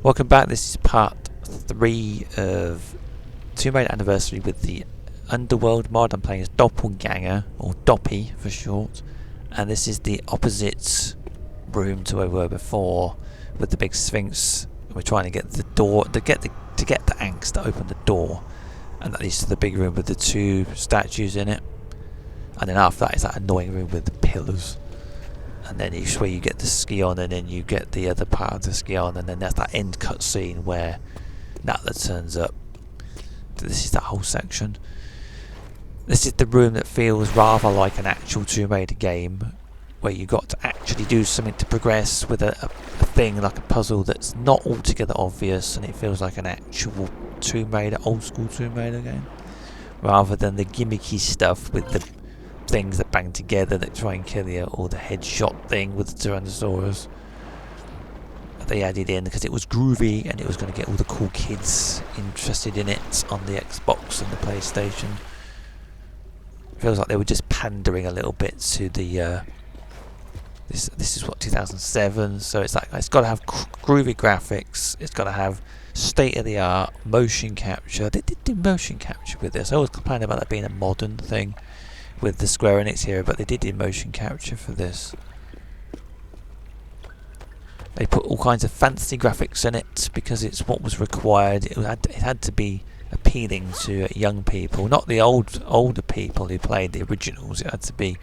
Welcome back. This is part 3 of Tomb Raider Anniversary with the Underworld mod. I'm playing as Doppelganger, or Doppy for short, and this is the opposite room to where we were before with the big Sphinx. We're trying to get the door to get the axe to open the door, and that leads to the big room with the 2 statues in it. And then after that is that annoying room with the pillars. And then each way you get the ski on, and then you get the other part of the ski on, and then there's that end cut scene where Natla turns up. This is that whole section. This is the room that feels rather like an actual Tomb Raider game, where you got to actually do something to progress with a thing like a puzzle that's not altogether obvious, and it feels like an actual Tomb Raider, old school Tomb Raider game, rather than the gimmicky stuff with the things that bang together that try and kill you, or the headshot thing with the Tyrannosaurus. They added in because it was groovy and it was going to get all the cool kids interested in it on the Xbox and the PlayStation. It feels like they were just pandering a little bit to the this is what, 2007, so it's like it's got to have groovy graphics, it's got to have state-of-the-art motion capture. They did do motion capture with this. I always complain about that being a modern thing with the Square Enix here, but they did do motion capture for this. They put all kinds of fancy graphics in it because it's what was required. It had to be appealing to young people, not the older people who played the originals. It had to be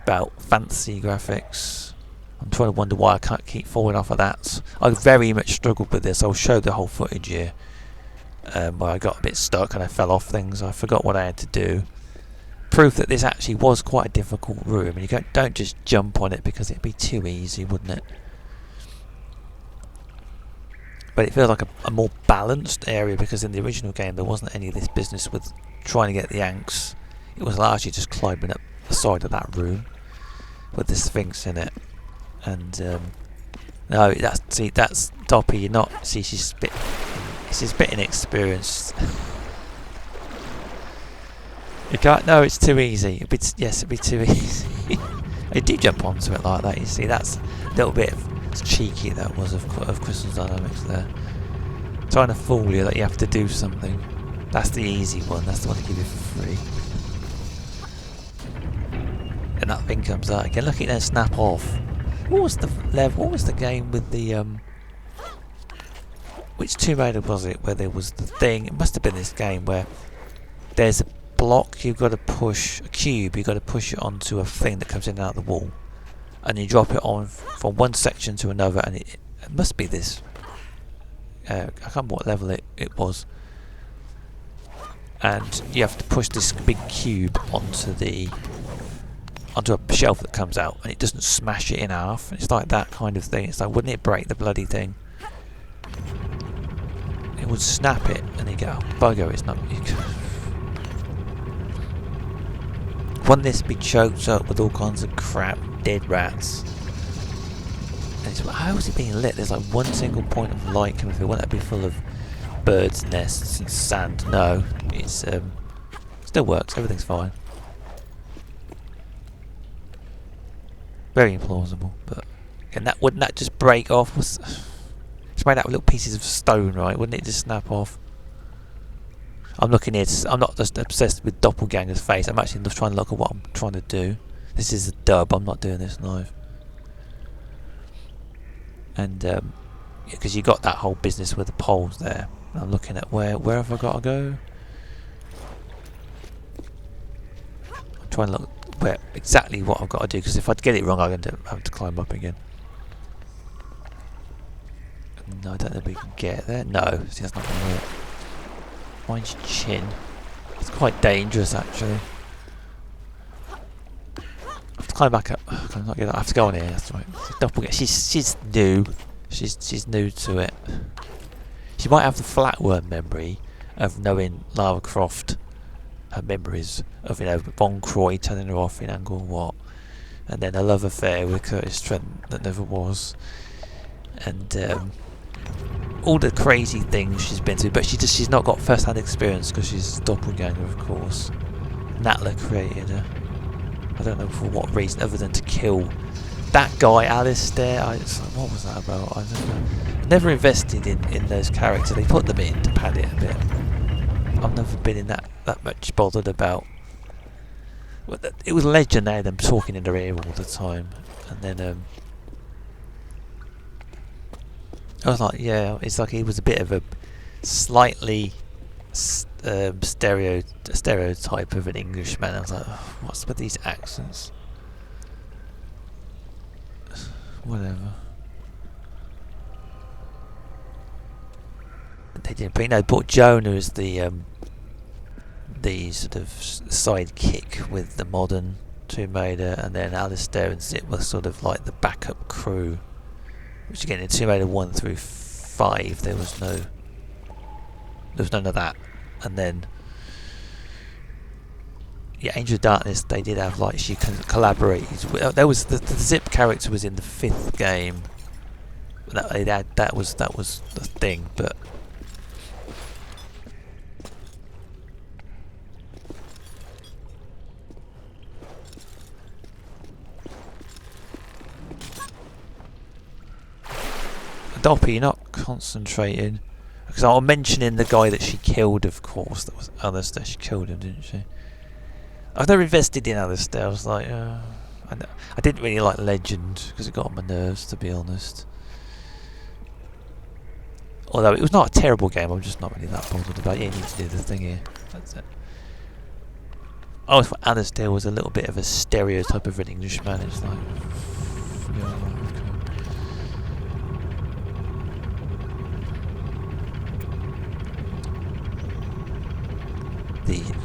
about fancy graphics. I'm trying to wonder why I can't keep falling off of that. I very much struggled with this. I'll show the whole footage here where I got a bit stuck and I fell off things. I forgot what I had to do. Proof that this actually was quite a difficult room, and you don't just jump on it because it'd be too easy, wouldn't it? But it feels like a more balanced area, because in the original game there wasn't any of this business with trying to get the axe. It was largely just climbing up the side of that room with the Sphinx in it. And no, that's Doppy. You're not. See, she's a bit inexperienced. You can't. No, it's too easy. It'd be too easy. They do jump onto it like that. You see, that's a little bit cheeky. That was of Crystal Dynamics there, trying to fool you that you have to do something. That's the easy one. That's the one they give you for free. And that thing comes out again. Look at it then snap off. What was the level? What was the game with the which Tomb Raider was it? Where there was the thing? It must have been this game where there's a block, you've got to push a cube, you've got to push it onto a thing that comes in and out of the wall, and you drop it on from one section to another, and it must be this. I can't remember what level it was, and you have to push this big cube onto a shelf that comes out, and it doesn't smash it in half. It's like that kind of thing. It's like, wouldn't it break the bloody thing? It would snap it, and you go, oh, bugger, it's not. Wouldn't this be choked up with all kinds of crap, dead rats? And it's, how is it being lit? There's like one single point of light coming through. Wouldn't that be full of birds' nests and sand? No, it's still works. Everything's fine. Very implausible, but and wouldn't that just break off? It's made out of little pieces of stone, right? Wouldn't it just snap off? I'm looking here. I'm not just obsessed with Doppelganger's face. I'm actually just trying to look at what I'm trying to do. This is a dub. I'm not doing this live. And because you got that whole business with the poles there. And I'm looking at where have I got to go? I'm trying to look where exactly what I've got to do, because if I get it wrong, I'm going to have to climb up again. No, I don't know if we can get there. No, see, that's not going to work. Mine's chin. It's quite dangerous, actually. I have to climb back up. Can I not get that? I have to go on here. That's right. Doppelganger. She's new. She's new to it. She might have the flatworm memory of knowing Lara Croft. Her memories of, Von Croy telling her off in Angkor Wat, and then a love affair with Curtis Trent that never was, and all the crazy things she's been through, but she's not got first-hand experience because she's a doppelganger, of course. Natla created her. I don't know for what reason other than to kill that guy, Aleister. What was that about? I don't know. never invested in those characters. They put them in to pad it a bit. I've never been in that much bothered about. Well, it was legend they had them talking in their ear all the time, and then I was like, yeah, it's like he was a bit of a slightly stereotype of an Englishman. I was like, oh, what's with these accents? Whatever. They didn't, but you know, brought Jonah as the sort of sidekick with the modern Tomb Raider, and then Aleister and Zip were sort of like the backup crew. Which again, in Tomb Raider 1 through 5, there was none of that. And then, yeah, Angel of Darkness, they did have like she collaborated. There was the Zip character was in the 5th game. That was the thing, but. Doppy, you're not concentrating. Because I'm mentioning the guy that she killed, of course. That was Aleister. She killed him, didn't she? I've never invested in Aleister. I was like, I didn't really like Legend because it got on my nerves, to be honest. Although it was not a terrible game, I'm just not really that bothered about it. Yeah, you need to do the thing here. That's it. I always thought Aleister was a little bit of a stereotype of an Englishman. It's like, yeah, okay.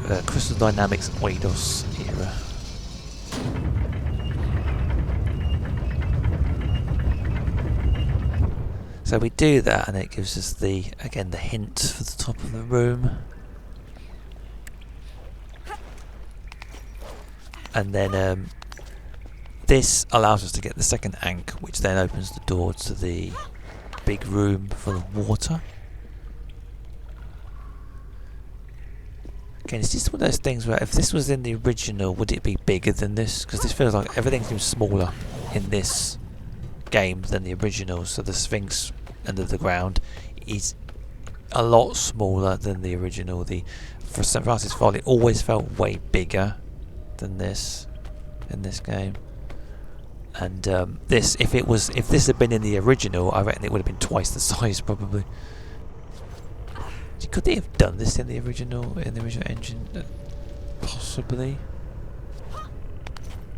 The Crystal Dynamics Eidos era. So we do that, and it gives us the hint for the top of the room, and then this allows us to get the second ankh, which then opens the door to the big room full of water. Again, it's just one of those things where if this was in the original, would it be bigger than this? Because this feels like everything seems smaller in this game than the original. So the Sphinx under the ground is a lot smaller than the original. For St. Francis Folly, it always felt way bigger than this in this game. And this, if this had been in the original, I reckon it would have been twice the size probably. Could they have done this in the original engine? Possibly.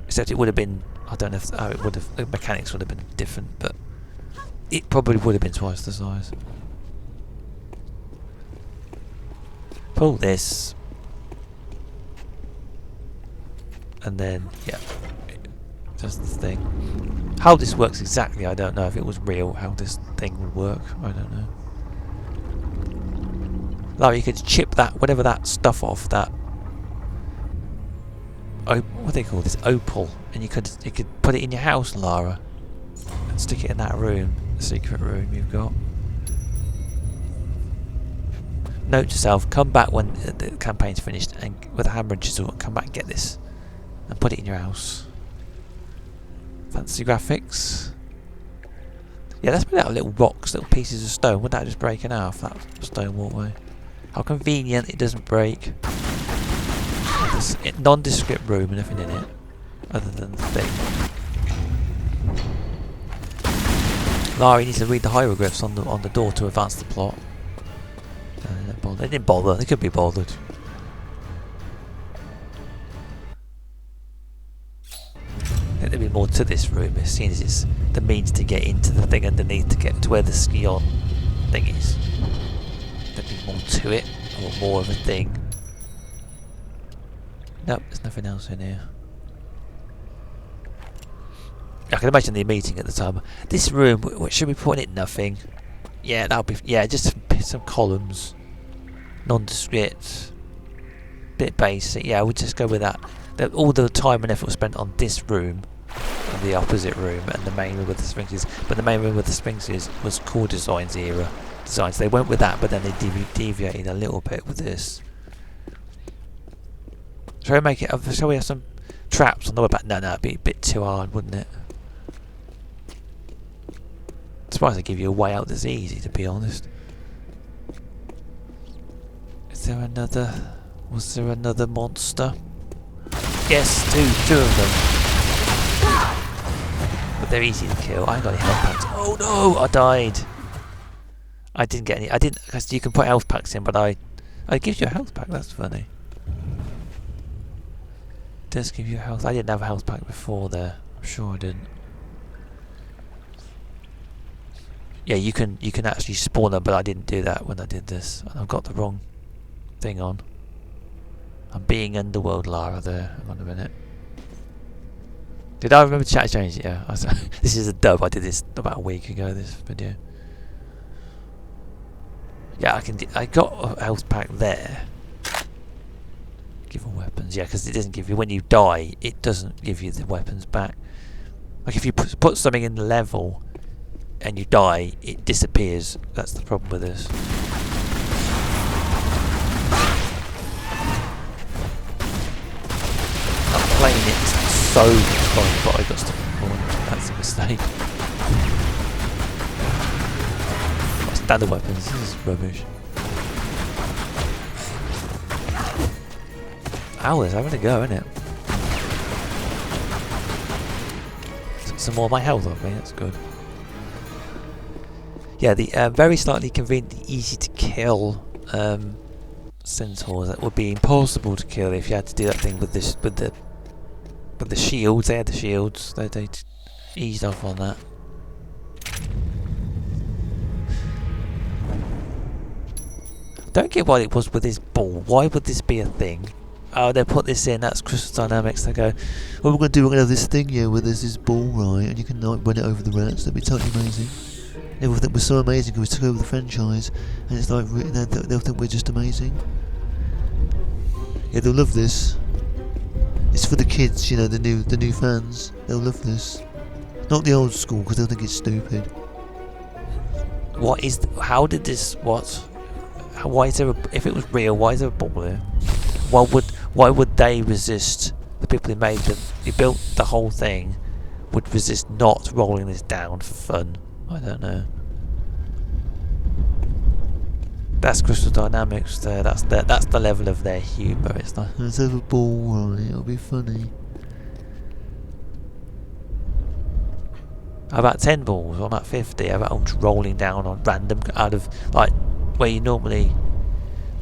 Except it would have been, I don't know if it would have, the mechanics would have been different, but it probably would have been twice the size. Pull this, and then yeah, just the thing. How this works exactly, I don't know. If it was real, how this thing would work, I don't know. Like you could chip that, whatever that stuff off, that what do they call this, opal, and you could put it in your house, Lara, and stick it in that room, the secret room you've got. Note to self: come back when the campaign's finished, and with a hammer and chisel, and come back and get this, and put it in your house. Fancy graphics. Yeah, let's put out little rocks, little pieces of stone. Would that just break in half, that stone walkway? How convenient it doesn't break. Nondescript room and nothing in it, other than the thing. Lara needs to read the hieroglyphs on the door to advance the plot. They didn't bother. They could be bothered. I think there'd be more to this room, seeing as it's the means to get into the thing underneath to get to where the ski-on thing is. There'd be more to it, or more of a thing. Nope, there's nothing else in here. I can imagine the meeting at the time. This room, what should we put in it? Nothing. Yeah, that'll be. Yeah, just some columns, nondescript, bit basic. Yeah, I would just go with that. All the time and effort was spent on this room, and the opposite room, and the main room with the Sphinxes. But the main room with the Sphinxes was Core Design's era. Designs. They went with that, but then they deviated a little bit with this. Shall we make it? Shall we have some traps on the way back? No, it'd be a bit too hard, wouldn't it? surprised they give you a way out this easy, to be honest. Is there another... Was there another monster? Yes, two of them. But they're easy to kill. I ain't got any health packs. Oh no, I died. I didn't get any. I didn't, because you can put health packs in, but it gives you a health pack. That's funny. It does give you a health. I didn't have a health pack before there. I'm sure I didn't. Yeah, you can actually spawn them, but I didn't do that when I did this. And I've got the wrong thing on. I'm being Underworld Lara there. Hang on a minute. Did I remember to change it? Yeah. This is a dub. I did this about a week ago, this video. Yeah, I got a health pack there. Give all weapons. Yeah, because it doesn't give you... When you die, it doesn't give you the weapons back. Like if you put something in the level and you die, it disappears. That's the problem with this. I'm playing it so much fun, but I got stuck in the corner. That's a mistake. Standard weapons, this is rubbish. Ow, it's having a go, isn't it? Took some more of my health off me, that's good. Yeah, the very slightly conveniently easy to kill centaurs that would be impossible to kill if you had to do that thing with this with the shields. They had the shields. They eased off on that. Don't get what it was with this ball. Why would this be a thing? Oh, they put this in. That's Crystal Dynamics. They go, "What we're going to do? We're going to have this thing here where there's this ball, right? And you can like run it over the rats. That'd be totally amazing. Everyone think we're so amazing because we took over the franchise, and it's like they'll think we're just amazing. Yeah, they'll love this. It's for the kids, you know, the new fans. They'll love this. Not the old school because they'll think it's stupid. What is? How did this? What? Why is there? If it was real, why is there a ball there? Why would they resist? The people who built the whole thing would resist not rolling this down for fun. I don't know. That's Crystal Dynamics there. That's the level of their humour. It's like, let's have a ball, right? It'll be funny. How about 10 balls? What about 50? How about them just rolling down on random out of like where you normally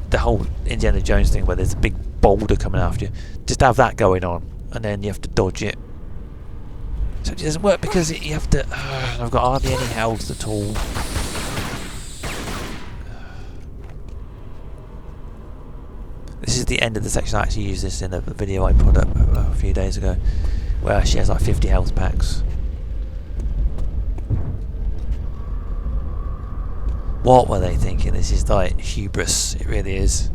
the whole Indiana Jones thing where there's a big boulder coming after you. Just have that going on, and then you have to dodge it. So it doesn't work because you have to... I've got hardly any health at all. This is the end of the section. I actually used this in a video I put up a few days ago, where she has like 50 health packs. What were they thinking? This is like hubris. It really is.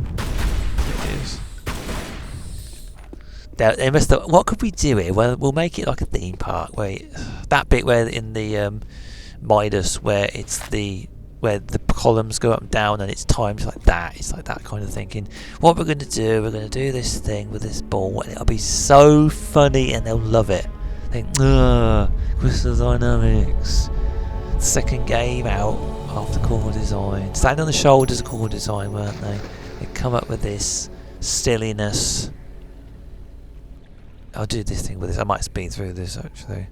It is. They must have, what could we do here? Well, we'll make it like a theme park. Where that bit where in the Midas, where where the columns go up and down and it's timed like that. It's like that kind of thinking. What we're going to do? We're going to do this thing with this ball, and it'll be so funny, and they'll love it. Think, Crystal Dynamics. Second game out after core design. Standing on the shoulders of core design, weren't they? They come up with this silliness. I'll do this thing with this. I might speed through this actually.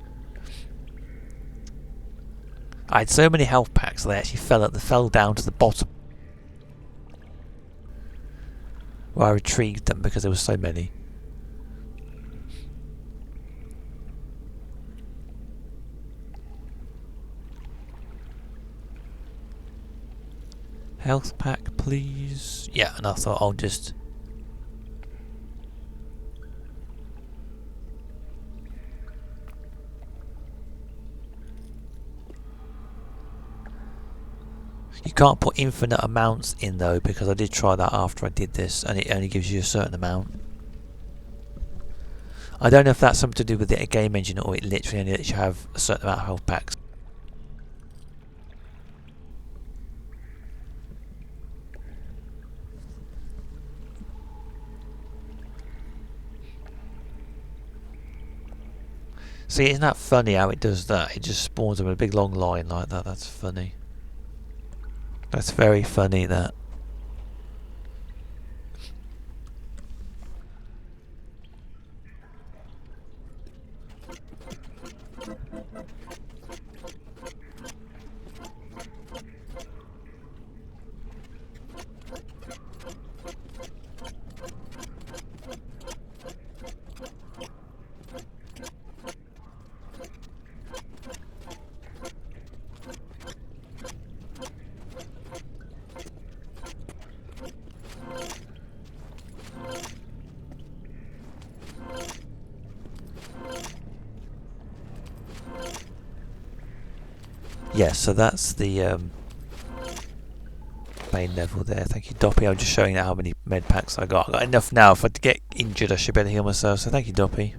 I had so many health packs they actually fell down to the bottom. Where I retrieved them because there were so many. Health pack, please. Yeah, and I thought I'll just... You can't put infinite amounts in though, because I did try that after I did this, and it only gives you a certain amount. I don't know if that's something to do with the game engine, or it literally only lets you have a certain amount of health packs. See, isn't that funny how it does that? It just spawns them in a big long line like that. That's funny. That's very funny, that. Yeah, so that's the main level there. Thank you, Doppy. I'm just showing how many med packs I got. I got enough now. If I get injured, I should be able to heal myself. So thank you, Doppy.